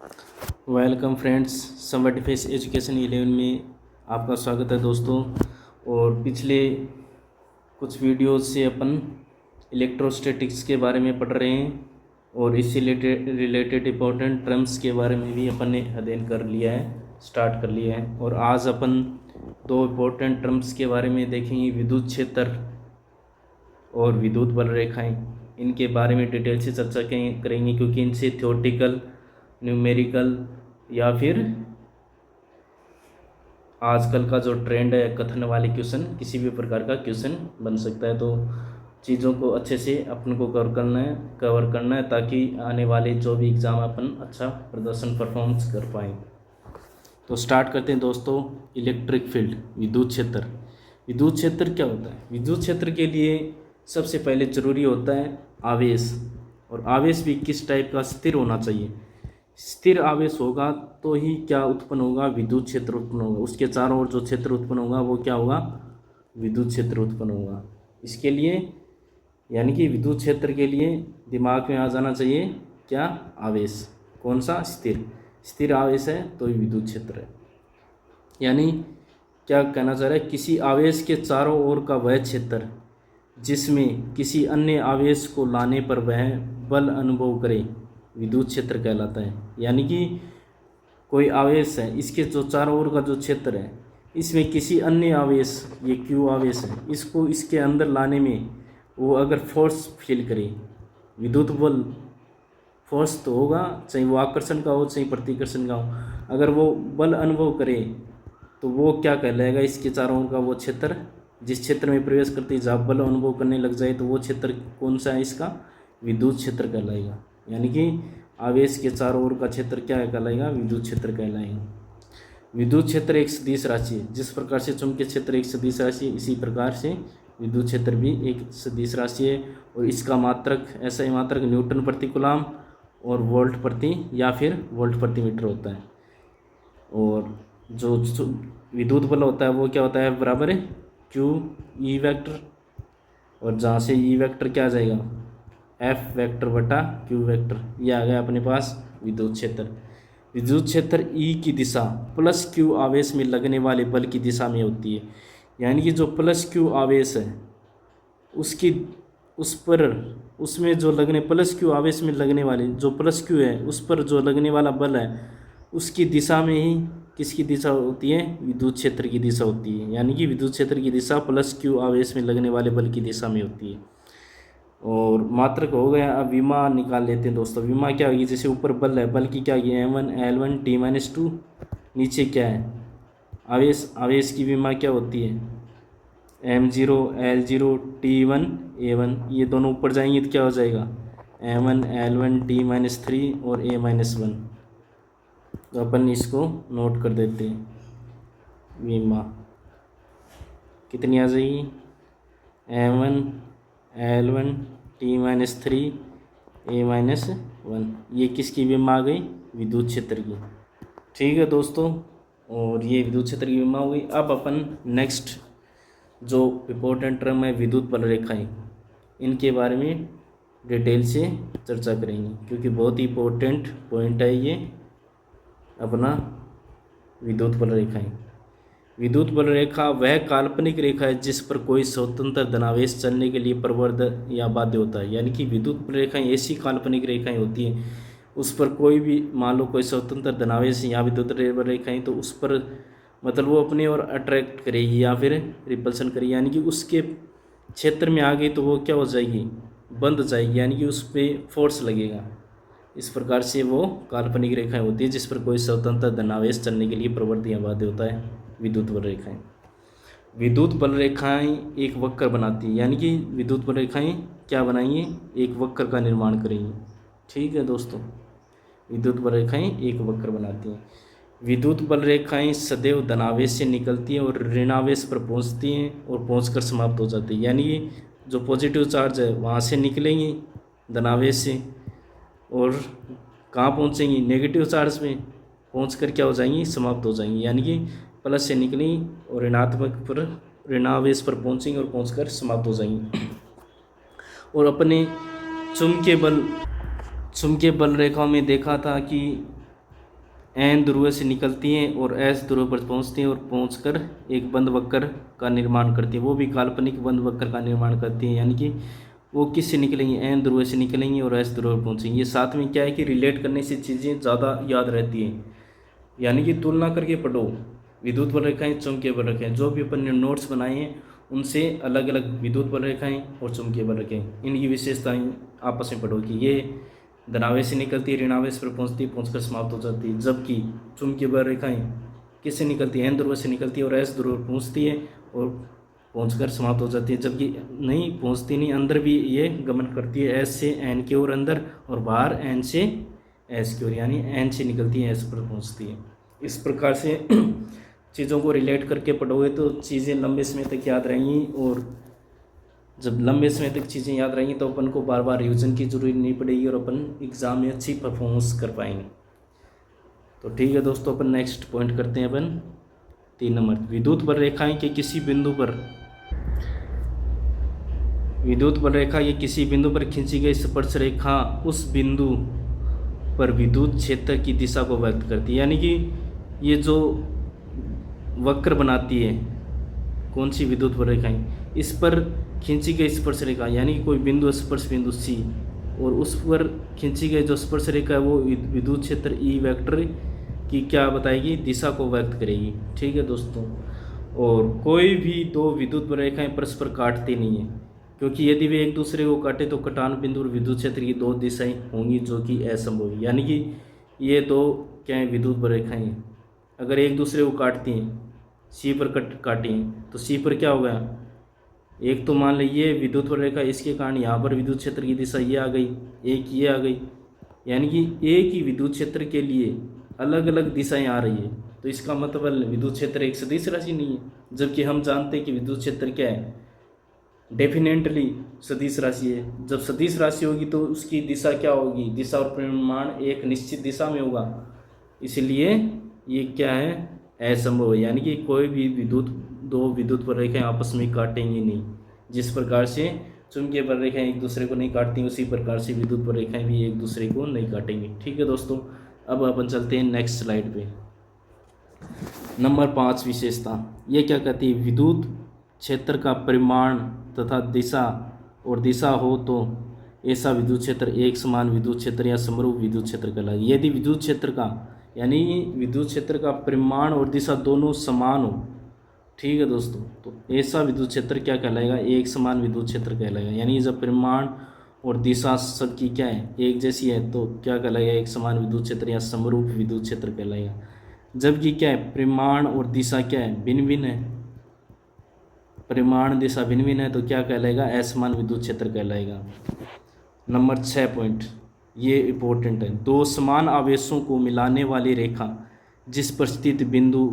Welcome friends, summer defence education 11 में आपका स्वागत है दोस्तों। और पिछले कुछ वीडियोस से अपन इलेक्ट्रोस्टैटिक्स के बारे में पढ़ रहे हैं और इससे रिलेटेड इम्पोर्टेंट टर्म्स के बारे में भी अपन ने अध्ययन कर लिया है, स्टार्ट कर लिया है। और आज अपन दो इम्पोर्टेंट टर्म्स के बारे में देखेंगे, विद्युत क्षेत्र और विद्युत बल रेखाएं। इनके बारे में डिटेल से चर्चा करेंगे क्योंकि इनसे थ्योरेटिकल, न्यूमेरिकल या फिर आजकल का जो ट्रेंड है कथन वाले क्वेश्चन, किसी भी प्रकार का क्वेश्चन बन सकता है। तो चीज़ों को अच्छे से अपन को कवर करना है ताकि आने वाले जो भी एग्ज़ाम अपन अच्छा प्रदर्शन परफॉर्मेंस कर पाएँ। तो स्टार्ट करते हैं दोस्तों। इलेक्ट्रिक फील्ड, विद्युत क्षेत्र। विद्युत क्षेत्र क्या होता है? विद्युत क्षेत्र के लिए सबसे पहले जरूरी होता है आवेश, और आवेश भी किस टाइप का? स्थिर होना चाहिए। स्थिर आवेश होगा तो ही क्या उत्पन्न होगा? विद्युत क्षेत्र उत्पन्न होगा। उसके चारों ओर जो क्षेत्र उत्पन्न होगा वो क्या होगा? विद्युत क्षेत्र उत्पन्न होगा। इसके लिए यानी कि विद्युत क्षेत्र के लिए दिमाग में आ जाना चाहिए क्या? आवेश। कौन सा? स्थिर। स्थिर आवेश है तो ही विद्युत क्षेत्र है। यानी क्या कहना चाह रहा है? किसी आवेश के चारों ओर का वह क्षेत्र जिसमें किसी अन्य आवेश को लाने पर वह बल अनुभव करे, विद्युत क्षेत्र कहलाता है। यानी कि कोई आवेश है, इसके जो चारों ओर का जो क्षेत्र है, इसमें किसी अन्य आवेश, ये क्यू आवेश है, इसको इसके अंदर लाने में वो अगर फोर्स फील करे, विद्युत बल, फोर्स तो होगा, चाहे वो आकर्षण का हो चाहे प्रतिकर्षण का हो, अगर वो बल अनुभव करे तो वो क्या कहलाएगा? इसके चारों ओर का वो क्षेत्र, जिस क्षेत्र में प्रवेश करते जब बल अनुभव करने लग जाए तो वो क्षेत्र कौन सा है? इसका विद्युत क्षेत्र कहलाएगा। यानी कि आवेश के चारों ओर का क्षेत्र क्या कहलाएगा? विद्युत क्षेत्र कहलाएगा। विद्युत क्षेत्र एक सदिश राशि है। जिस प्रकार से चुंबकीय क्षेत्र एक सदिश राशि है, इसी प्रकार से विद्युत क्षेत्र भी एक सदिश राशि है। और इसका मात्रक, ऐसा ही मात्रक न्यूटन प्रति कूलम और वोल्ट प्रति या फिर वोल्ट प्रति मीटर होता है। और जो विद्युत बल होता है वो क्या होता है? बराबर है क्यू ई वेक्टर, और जहाँ से ई वेक्टर क्या आ जाएगा? एफ वेक्टर बटा क्यू वेक्टर। ये आ गया अपने पास विद्युत क्षेत्र। विद्युत क्षेत्र ई की दिशा प्लस क्यू आवेश में लगने वाले बल की दिशा में होती है। यानी कि जो प्लस क्यू आवेश है उसकी उसमें जो लगने प्लस क्यू आवेश में लगने वाले जो प्लस क्यू है उस पर जो लगने वाला बल है उसकी दिशा में ही किसकी दिशा होती है? विद्युत क्षेत्र की दिशा होती है। यानी कि विद्युत क्षेत्र की दिशा प्लस क्यू आवेश में लगने वाले बल की दिशा में होती है। और मात्रक हो गया। अब विमा निकाल लेते हैं दोस्तों। विमा क्या होगी? जैसे ऊपर बल है, बल की क्या होगी? M1 L1 T-2। नीचे क्या है? आवेश। आवेश की विमा क्या होती है? M0 L0 T1 A1। ये दोनों ऊपर जाएंगे तो क्या हो जाएगा? M1 L1 T-3 और A-1। तो अपन इसको नोट कर देते हैं। विमा कितनी आ जाएगी? M1 L1 T-3 A-1। ये किसकी विमा आ गई? विद्युत क्षेत्र की। ठीक है दोस्तों, और ये विद्युत क्षेत्र की विमा हो गई। अब अपन नेक्स्ट जो इम्पोर्टेंट टर्म है विद्युत बल रेखाएं, इनके बारे में डिटेल से चर्चा करेंगे क्योंकि बहुत ही इम्पोर्टेंट पॉइंट है ये अपना विद्युत बल रेखाएं। विद्युत बल रेखा वह काल्पनिक रेखा है जिस पर कोई स्वतंत्र धनावेश चलने के लिए प्रवृत्त या बाध्य होता है। यानी कि विद्युत बल रेखाएं ऐसी काल्पनिक रेखाएं होती हैं उस पर कोई भी, मान लो कोई स्वतंत्र धनावेश या विद्युत बल रेखाएं, तो उस पर मतलब वो अपनी ओर अट्रैक्ट करेगी या फिर रिपल्सन करेगी। यानी कि उसके क्षेत्र में आ गई तो वो क्या हो जाएगी? बंध जाएगी। यानी कि उस पर फोर्स लगेगा। इस प्रकार से वो काल्पनिक रेखाएं होती है जिस पर कोई स्वतंत्र धनावेश चलने के लिए प्रवृत्त या बाध्य होता है, विद्युत बल रेखाएं। विद्युत बल रेखाएं एक वक्र बनाती है। यानी कि विद्युत बल रेखाएं क्या बनाएंगी? एक वक्र का निर्माण करेंगी। ठीक है दोस्तों, विद्युत बल रेखाएं एक वक्र बनाती हैं। विद्युत बल रेखाएं सदैव धनावेश से निकलती हैं और ऋणावेश पर पहुंचती हैं और पहुंचकर समाप्त हो जाती है। यानी कि जो पॉजिटिव चार्ज है वहाँ से निकलेंगी धनावेश से, और कहाँ पहुँचेंगी? नेगेटिव चार्ज में पहुंचकर क्या हो जाएंगी? समाप्त हो जाएंगी। यानी कि प्लस से निकलेंगी और ऋणात्मक पर, ऋणावेश पर पहुंचेंगी और पहुंचकर समाप्त हो जाएंगी। और अपने चुंबकीय बल रेखाओं में देखा था कि एन ध्रुव से निकलती हैं और एस ध्रुव पर पहुंचती हैं और पहुंचकर एक बंद वक्र का निर्माण करती हैं। वो भी काल्पनिक बंद वक्र का निर्माण करती हैं, यानी कि वो किससे निकलेंगी, एन ध्रुव से निकलेंगी और एस ध्रुव पर पहुंचेंगी। ये साथ में क्या है कि रिलेट करने से चीज़ें ज़्यादा याद रहती हैं, यानी कि तुलना करके पढ़ो। विद्युत बल रेखाएं, चुंबकीय बल रेखाएं, जो भी अपन ने नोट्स बनाए हैं उनसे अलग अलग विद्युत बल रेखाएं और चुंबकीय बल रेखाएं, इनकी विशेषताएं आपस में पढ़ो कि ये धनावेश से निकलती है, ऋणावेश पर पहुंचती है, पहुंचकर समाप्त हो जाती है। जबकि चुंबकीय बल रेखाएं किससे निकलती है, एन ध्रुव से निकलती है और एस ध्रुव पर पहुंचती है और पहुंचकर समाप्त हो जाती है। जबकि नहीं पहुंचती नहीं, अंदर भी ये गमन करती है, एस से एन की ओर अंदर और बाहर एन से एस की ओर, यानी एन से निकलती है एस पर पहुंचती है। इस प्रकार से चीज़ों को रिलेट करके पढ़ोगे तो चीज़ें लंबे समय तक याद रहेंगी, और जब लंबे समय तक चीज़ें याद रहेंगी तो अपन को बार बार रिवीजन की जरूरत नहीं पड़ेगी और अपन एग्ज़ाम में अच्छी परफॉर्मेंस कर पाएंगे। तो ठीक है दोस्तों, अपन नेक्स्ट पॉइंट करते हैं। अपन 3 नंबर, विद्युत बल रेखाएं के किसी बिंदु पर, विद्युत बल रेखा ये किसी बिंदु पर खींची गई स्पर्श रेखा उस बिंदु पर विद्युत क्षेत्र की दिशा को व्यक्त करती है। यानी कि ये जो वक्र बनाती है कौन सी विद्युत बल रेखाएं, इस पर खींची गई स्पर्श रेखा, यानी कि कोई बिंदु स्पर्श बिंदु सी, और उस पर खींची गई जो स्पर्श रेखा है वो विद्युत क्षेत्र ई वेक्टर की क्या बताएगी, दिशा को व्यक्त करेगी। ठीक है दोस्तों, और कोई भी दो विद्युत बल रेखाएं परस्पर काटती नहीं है, क्योंकि यदि वे एक दूसरे को काटे तो कटान बिंदु और विद्युत क्षेत्र की 2 दिशाएं होंगी जो कि असंभव है। यानी कि ये 2 क्या है, विद्युत बल रेखाएं हैं, अगर एक दूसरे को काटती हैं, सी पर काटी हैं, तो सी पर क्या होगा, एक तो मान लीजिए विद्युत बल रेखा, इसके कारण यहाँ पर विद्युत क्षेत्र की दिशा ये आ गई, एक ये आ गई, यानी कि एक ही विद्युत क्षेत्र के लिए अलग अलग दिशाएं आ रही है। तो इसका मतलब विद्युत क्षेत्र एक सदिश राशि नहीं है, जबकि हम जानते हैं कि विद्युत क्षेत्र क्या है, डेफिनेटली सदिश राशि है। जब सदिश राशि होगी तो उसकी दिशा क्या होगी, दिशा और परिमाण एक निश्चित दिशा में होगा, इसलिए ये क्या है, असंभव है। यानी कि कोई भी दो विद्युत बल रेखाएं आपस में काटेंगी नहीं। जिस प्रकार से चुंबकीय बल रेखाएं एक दूसरे को नहीं काटती, उसी प्रकार से विद्युत बल रेखाएं भी एक दूसरे को नहीं काटेंगी। ठीक है दोस्तों, अब अपन चलते हैं नेक्स्ट स्लाइड पे। नंबर 5 विशेषता, ये क्या कहती है, विद्युत क्षेत्र का परिमाण तथा दिशा और दिशा हो तो ऐसा विद्युत क्षेत्र एक समान विद्युत क्षेत्र या समरूप विद्युत क्षेत्र कहलाएगा। यदि विद्युत क्षेत्र का, यानी विद्युत क्षेत्र का परिमाण और दिशा दोनों समान हो, ठीक है दोस्तों, तो ऐसा विद्युत क्षेत्र क्या कहलाएगा, एक समान विद्युत क्षेत्र कहलाएगा। यानी जब परिमाण और दिशा सबकी क्या है, एक जैसी है, तो क्या कहलाएगा, एक समान विद्युत क्षेत्र या समरूप विद्युत क्षेत्र कहलाएगा। जबकि क्या है, परिमाण और दिशा क्या है, भिन्न भिन्न है, परिमाण दिशा भिन्न भिन्न है, तो क्या कहलाएगा, असमान विद्युत क्षेत्र कहलाएगा। नंबर 6 पॉइंट, ये इम्पोर्टेंट है, 2 समान आवेशों को मिलाने वाली रेखा जिस पर स्थित बिंदु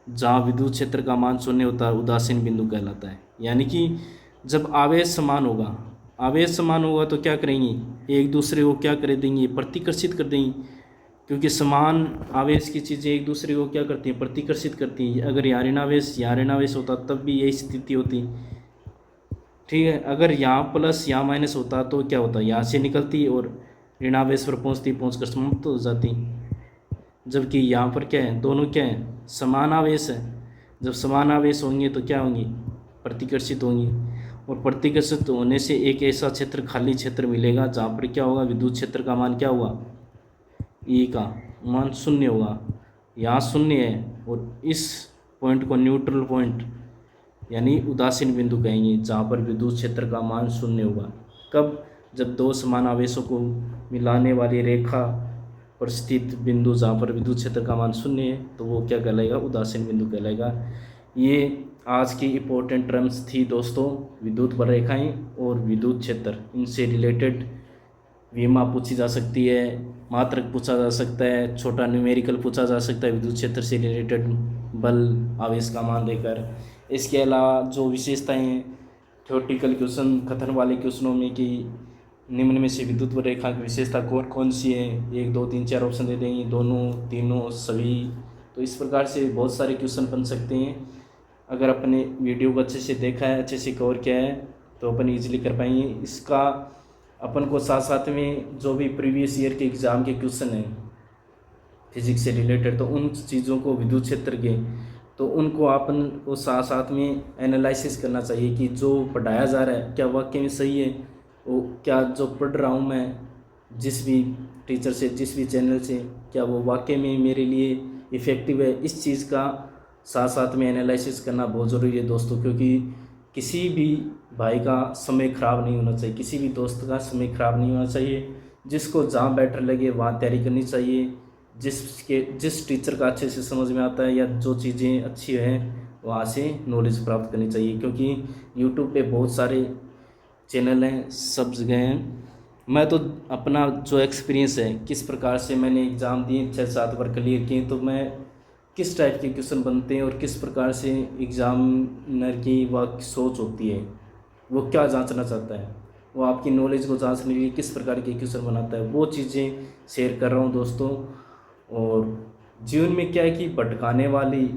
जहाँ विद्युत क्षेत्र का मान शून्य होता है उदासीन बिंदु कहलाता है। यानी कि जब आवेश समान होगा, आवेश समान होगा तो क्या करेंगी, एक दूसरे को क्या कर देंगी, प्रतिकर्षित कर देंगी, क्योंकि समान आवेश की चीज़ें एक दूसरे को क्या करती हैं, प्रतिकर्षित करती हैं। अगर यहाँ ऋणावेश होता तब भी यही स्थिति होती, ठीक है। अगर यहाँ प्लस यहाँ माइनस होता तो क्या होता, यहाँ से निकलती और ऋणावेश पर पहुँचकर समाप्त हो जाती। जबकि यहाँ पर क्या है, दोनों क्या है, समान आवेश है। जब समान आवेश होंगे तो क्या होंगी, प्रतिकर्षित होंगी, और प्रतिकर्षित होने से एक ऐसा क्षेत्र, खाली क्षेत्र मिलेगा जहाँ पर क्या होगा, विद्युत क्षेत्र का मान क्या हुआ, ई का मान शून्य होगा। यहाँ शून्य है और इस पॉइंट को न्यूट्रल पॉइंट यानी उदासीन बिंदु कहेंगे, जहाँ पर विद्युत क्षेत्र का मान शून्य होगा। कब, जब 2 समान आवेशों को मिलाने वाली रेखा पर स्थित बिंदु जहाँ पर विद्युत क्षेत्र का मान शून्य है, तो वो क्या कहलाएगा, उदासीन बिंदु कहलाएगा। ये आज की इम्पोर्टेंट टर्म्स थी दोस्तों, विद्युत बल रेखाएं और विद्युत क्षेत्र। इनसे रिलेटेड विमा पूछी जा सकती है, मात्रक पूछा जा सकता है, छोटा न्यूमेरिकल पूछा जा सकता है विद्युत क्षेत्र से रिलेटेड बल आवेश का मान देकर। इसके अलावा जो विशेषताएं हैं, थ्योरेटिकल क्वेश्चन, कथन वाले क्वेश्चनों में कि निम्न में से विद्युत बल रेखा की विशेषता कौन सी है, 1 2 3 4 ऑप्शन दे देंगे, दोनों, तीनों, सभी। तो इस प्रकार से बहुत सारे क्वेश्चन बन सकते हैं। अगर अपने वीडियो को अच्छे से देखा है, अच्छे से कवर किया है, तो अपन ईजिली कर पाएंगे। इसका अपन को साथ साथ में जो भी प्रीवियस ईयर के एग्ज़ाम के क्वेश्चन हैं फिजिक्स से रिलेटेड, तो उन चीज़ों को विद्युत क्षेत्र के, तो उनको अपन को साथ साथ में एनालिसिस करना चाहिए कि जो पढ़ाया जा रहा है क्या वाकई में सही है, वो क्या जो पढ़ रहा हूँ मैं जिस भी टीचर से, जिस भी चैनल से, क्या वो वाकई में मेरे लिए इफ़ेक्टिव है। इस चीज़ का साथ साथ में एनालिसिस करना बहुत ज़रूरी है दोस्तों, क्योंकि किसी भी भाई का समय ख़राब नहीं होना चाहिए, किसी भी दोस्त का समय ख़राब नहीं होना चाहिए। जिसको जहाँ बेटर लगे वहाँ तैयारी करनी चाहिए, जिस टीचर का अच्छे से समझ में आता है या जो चीज़ें अच्छी हैं वहाँ से नॉलेज प्राप्त करनी चाहिए। क्योंकि यूट्यूब पे बहुत सारे चैनल हैं, सब जगह हैं। मैं तो अपना जो एक्सपीरियंस है, किस प्रकार से मैंने एग्ज़ाम दिए 6-7 बार क्लियर किए, तो मैं किस टाइप के क्वेश्चन बनते हैं और किस प्रकार से एग्ज़ामिनर की वह सोच होती है, वो क्या जांचना चाहता है, वो आपकी नॉलेज को जांचने के लिए किस प्रकार के क्वेश्चन बनाता है, वो चीज़ें शेयर कर रहा हूँ दोस्तों। और जीवन में क्या है कि भटकाने वाली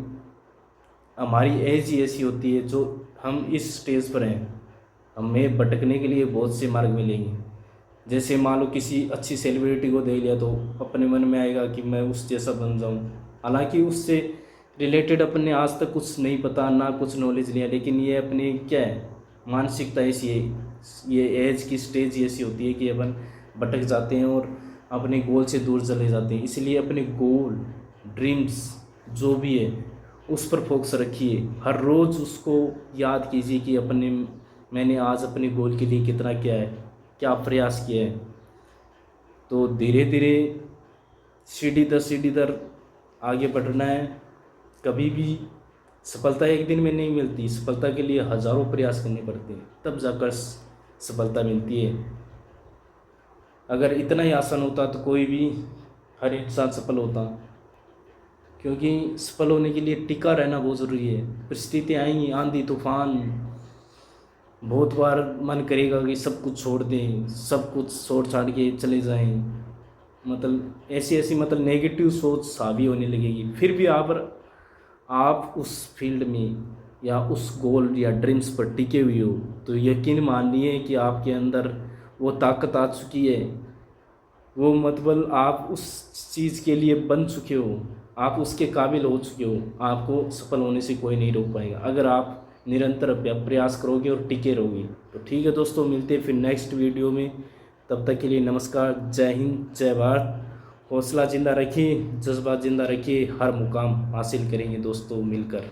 हमारी एज ही ऐसी होती है, जो हम इस स्टेज पर हैं, हमें भटकने के लिए बहुत से मार्ग मिलेंगे। जैसे मान लो किसी अच्छी सेलिब्रिटी को देख लिया तो अपने मन में आएगा कि मैं उस जैसा बन जाऊं, हालांकि उससे रिलेटेड अपने आज तक कुछ नहीं पता, ना कुछ नॉलेज लिया, लेकिन ये अपनी क्या है मानसिकता ऐसी है, ये एज की स्टेज ऐसी होती है कि अपन भटक जाते हैं और अपने गोल से दूर चले जाते हैं। इसलिए अपने गोल, ड्रीम्स जो भी है उस पर फोकस रखिए, हर रोज़ उसको याद कीजिए कि मैंने आज अपने गोल के लिए कितना किया है, क्या प्रयास किया है। तो धीरे धीरे सीढ़ी दर आगे बढ़ना है। कभी भी सफलता एक दिन में नहीं मिलती, सफलता के लिए हज़ारों प्रयास करने पड़ते हैं, तब जाकर सफलता मिलती है। अगर इतना ही आसान होता तो कोई भी, हर इंसान सफल होता, क्योंकि सफल होने के लिए टिका रहना बहुत ज़रूरी है। परिस्थितियाँ आएंगी, आंधी तूफान, बहुत बार मन करेगा कि सब कुछ छोड़ दें, सब कुछ छोड़ छाड़ के चले जाएं, मतलब ऐसी मतलब नेगेटिव सोच हावी होने लगेगी। फिर भी आप उस फील्ड में या उस गोल या ड्रीम्स पर टिके हुए हो, तो यकीन मानिए कि आपके अंदर वो ताकत आ चुकी है, वो मतलब आप उस चीज़ के लिए बन चुके हो, आप उसके काबिल हो चुके हो। आपको सफल होने से कोई नहीं रोक पाएगा, अगर आप निरंतर प्रयास करोगे और टिके रहोगे। तो ठीक है दोस्तों, मिलते हैं फिर नेक्स्ट वीडियो में। तब तक के लिए नमस्कार, जय हिंद, जय भारत। हौसला ज़िंदा रखिए, जज्बा ज़िंदा रखिए, हर मुकाम हासिल करेंगे दोस्तों मिलकर।